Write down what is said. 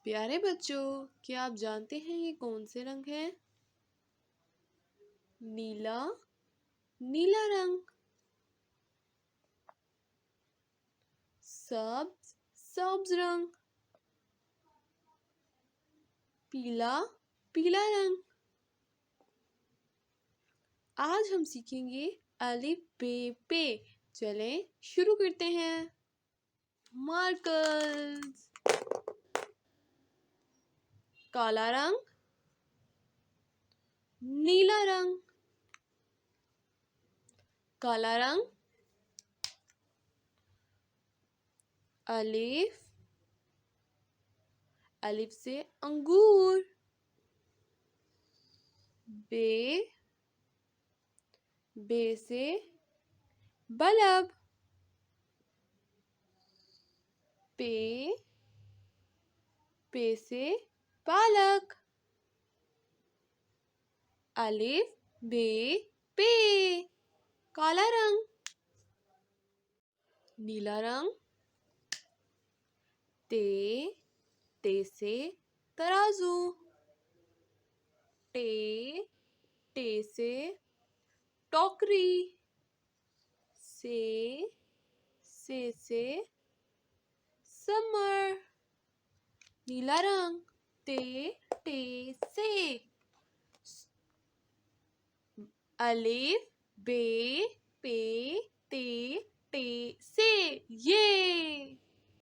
प्यारे बच्चों, क्या आप जानते हैं ये कौन से रंग हैं? नीला, नीला रंग। सब्ज, सब्ज रंग। पीला, पीला रंग। आज हम सीखेंगे अलिफ बे पे। चलें शुरू करते हैं। मार्कर्स। काला रंग, नीला रंग। काला रंग, अलिफ, अलिफ से अंगूर। बे, बे से बल्ब। पे, पे से पालक। अलिफ बे पे। काला रंग, नीला रंग। ते, ते से तराजू। टे, टे से टोकरी। से समर। नीला रंग, ते, टे से। अलिफ बे पे ते टे से। ये